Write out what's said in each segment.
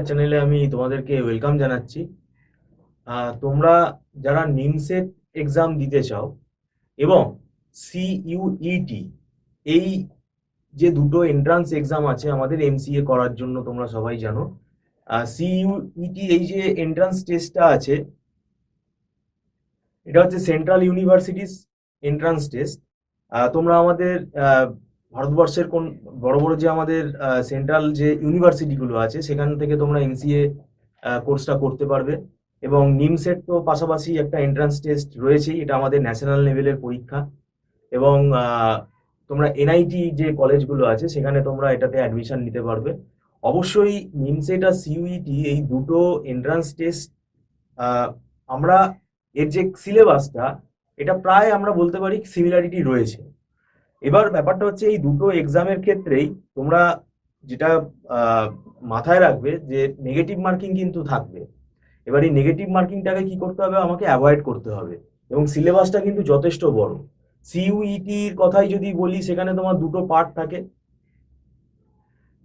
চ্যানেলে আমি তোমাদেরকে ওয়েলকাম জানাচ্ছি। তোমরা যারা নিমসেট এক্সাম দিতে চাও এবং সিইউইটি, এই যে দুটো এন্ট্রান্স এক্সাম আছে আমাদের এমসিএ করার জন্য, তোমরা সবাই জানো সিইউইটি এই যে এন্ট্রান্স টেস্টটা আছে, এটা হচ্ছে সেন্ট্রাল ইউনিভার্সিটিস এন্ট্রান্স টেস্ট। তোমরা আমাদের ভারতবর্ষের কোন বড় বড় যে আমাদের সেন্ট্রাল যে ইউনিভার্সিটিগুলো আছে সেখান থেকে তোমরা এমসিএ কোর্সটা করতে পারবে। এবং নিমসেট তো পাশাপাশি একটা এন্ট্রান্স টেস্ট রয়েছেই, এটা আমাদের ন্যাশনাল লেভেলের পরীক্ষা। এবং তোমরা এনআইটি যে কলেজগুলো আছে সেখানে তোমরা এটাতে অ্যাডমিশন নিতে পারবে। অবশ্যই নিমসেট আর সিইউইটি এই দুটো এন্ট্রান্স টেস্ট, আমরা এর যে সিলেবাসটা, এটা প্রায় আমরা বলতে পারি সিমিলারিটি রয়েছে। এবার ব্যাপারটা হচ্ছে এই দুটো এক্সামের ক্ষেত্রেই তোমরা যেটা মাথায় রাখবে যে নেগেটিভ মার্কিং কিন্তু থাকবে। এবার এই নেগেটিভ মার্কিংটাকে কি করতে হবে, আমাকে অ্যাভয়েড করতে হবে। এবং সিলেবাসটা কিন্তু যথেষ্ট বড়। সিইউইটির কথাই যদি বলি, সেখানে তোমার দুটো পার্ট থাকে।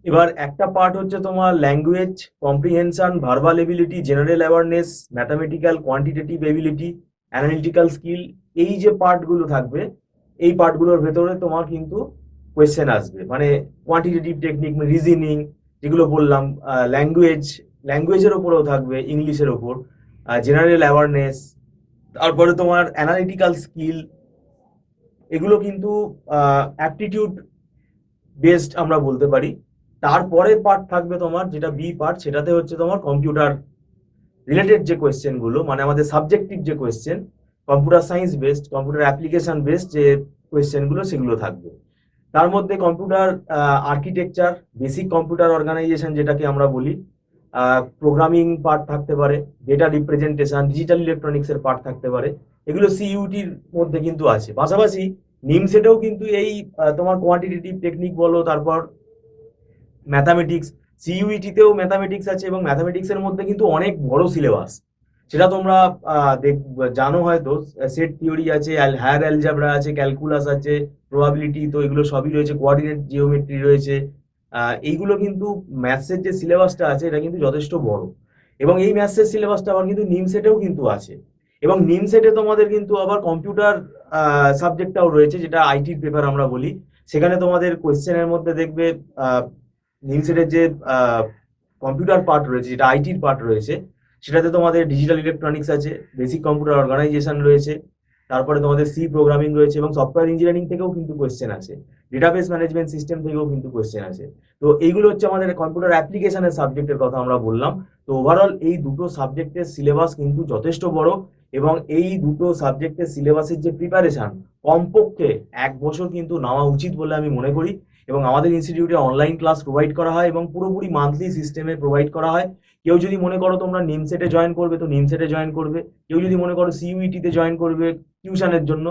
এবার একটা পার্ট হচ্ছে তোমার language comprehension, verbal ability, general awareness, mathematical quantitative ability, analytical skill. এই যে পার্টগুলো থাকবে, এই পার্টগুলোর ভেতরে তোমার কিন্তু কোয়েশ্চেন আসবে, মানে কোয়ান্টিটেটিভ টেকনিক, রিজনিং যেগুলো বললাম, ল্যাঙ্গুয়েজের ওপরেও থাকবে, ইংলিশের ওপর, জেনারেল অ্যাওয়ারনেস, তারপরে তোমার অ্যানালিটিক্যাল স্কিল। এগুলো কিন্তু অ্যাপটিটিউড বেসড আমরা বলতে পারি। তারপরের পার্ট থাকবে তোমার যেটা বি পার্ট, সেটাতে হচ্ছে তোমার কম্পিউটার রিলেটেড যে কোয়েশ্চেনগুলো, মানে আমাদের সাবজেক্টিভ যে question, computer science based, computer application based যে কোয়েশ্চেনগুলো, সেগুলো থাকবে। তার মধ্যে computer architecture, basic computer organization যেটাকে আমরা বলি, প্রোগ্রামিং পার্ট থাকতে পারে, ডেটা রিপ্রেজেন্টেশন, ডিজিটাল ইলেকট্রনিক্সের পার্ট থাকতে পারে। এগুলো সিইউটির মধ্যে কিন্তু আছে। পাশাপাশি নিমসেটেও কিন্তু এই তোমার কোয়ান্টিটেটিভ টেকনিক বলো, তারপর ম্যাথামেটিক্স, সিইউইটিতেও ম্যাথামেটিক্স আছে, এবং ম্যাথামেটিক্সের মধ্যে কিন্তু অনেক বড় সিলেবাস। সেটা তোমরা জানো হয়তো, সেট থিওরি আছে, হায়ার অ্যালজাবরা আছে, ক্যালকুলাস আছে, প্রবাবিলিটি, তো এগুলো সবই রয়েছে, কোঅর্ডিনেট জিওমেট্রি রয়েছে। এইগুলো কিন্তু ম্যাথসের যে সিলেবাসটা আছে এটা কিন্তু যথেষ্ট বড়। এবং এই ম্যাথসের সিলেবাসটা আবার কিন্তু নিমসেটেও কিন্তু আছে। এবং নিমসেটে তোমাদের কিন্তু আবার কম্পিউটার সাবজেক্টটাও রয়েছে, যেটা আইটির পেপার আমরা বলি। সেখানে তোমাদের কোয়েশ্চেনের মধ্যে দেখবে নিমসেটের যে কম্পিউটার পার্ট রয়েছে, যেটা আইটির পার্ট রয়েছে, সেটাতে তোমাদের ডিজিটাল ইলেকট্রনিক্স আছে, বেসিক কম্পিউটার অর্গানাইজেশন রয়েছে, তারপরে তোমাদের সি প্রোগ্রামিং রয়েছে, এবং সফটওয়্যার ইঞ্জিনিয়ারিং থেকেও কিন্তু কোয়েশ্চেন আছে, ডেটাবেস ম্যানেজমেন্ট সিস্টেম থেকেও কিন্তু কোয়েশ্চেন আছে। তো এইগুলো হচ্ছে আমাদের কম্পিউটার অ্যাপ্লিকেশনের সাবজেক্টের কথা আমরা বললাম। তো ওভারঅল এই দুটো সাবজেক্টের সিলেবাস কিন্তু যথেষ্ট বড়। এবং এই দুটো সাবজেক্টের সিলেবাসের যে প্রিপারেশন, কমপক্ষে 1 বছর কিন্তু নেওয়া উচিত বলে আমি মনে করি। এবং আমাদের ইনস্টিটিউটে অনলাইন ক্লাস প্রোভাইড করা হয় এবং পুরোপুরি মান্থলি সিস্টেমে প্রোভাইড করা হয়। কেউ যদি মনে করো তোমরা নিমসেটে জয়েন করবে, তো নিমসেটে জয়েন করবে। কেউ যদি মনে করো সিইউইটিতে জয়েন করবে টিউশনের জন্য,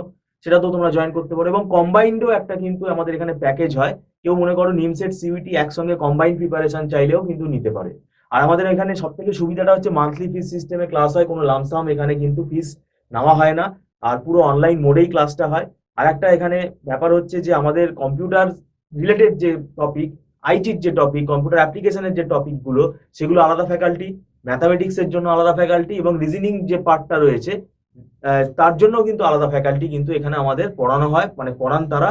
সেটা তো তোমরা জয়েন করতে পারো। এবং কম্বাইন্ডও একটা কিন্তু আমাদের এখানে প্যাকেজ হয়। কেউ মনে করো নিমসেট সিইউইটি একসঙ্গে কম্বাইন্ড প্রিপারেশন চাইলেও কিন্তু নিতে পারে। আর আমাদের এখানে সব থেকে সুবিধাটা হচ্ছে মান্থলি ফিস সিস্টেমে ক্লাস হয়, কোনো লামসাম এখানে কিন্তু ফিস নেওয়া হয় না। আর পুরো অনলাইন মোডেই ক্লাসটা হয়। আর একটা এখানে ব্যাপার হচ্ছে যে আমাদের কম্পিউটার রিলেটেড যে টপিক, আইটির যে টপিক, কম্পিউটার অ্যাপ্লিকেশনের যে টপিকগুলো, সেগুলো আলাদা ফ্যাকাল্টি, ম্যাথামেটিক্সের জন্য আলাদা ফ্যাকাল্টি, এবং রিজনিং যে পার্টটা রয়েছে তার জন্য কিন্তু আলাদা ফ্যাকাল্টি কিন্তু এখানে আমাদের পড়ানো হয়, মানে পড়ান তারা।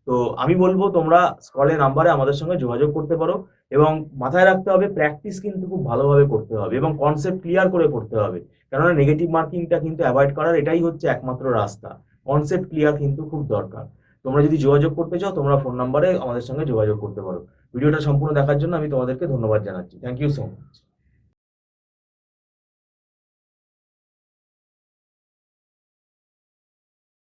তো আমি বলবো তোমরা স্ক্রলে নাম্বারে আমাদের সঙ্গে যোগাযোগ করতে পারো। এবং মাথায় রাখতে হবে, প্র্যাকটিস কিন্তু খুব ভালোভাবে করতে হবে এবং কনসেপ্ট ক্লিয়ার করে করতে হবে। কেননা নেগেটিভ মার্কিংটা কিন্তু অ্যাভয়েড করার এটাই হচ্ছে একমাত্র রাস্তা। কনসেপ্ট ক্লিয়ার কিন্তু খুব দরকার। তোমরা যদি যোগাযোগ করতে চাও, তোমরা ফোন নাম্বারে আমাদের সঙ্গে যোগাযোগ করতে পারো। ভিডিওটা সম্পূর্ণ দেখার জন্য আমি তোমাদেরকে ধন্যবাদ জানাচ্ছি। Thank you so much.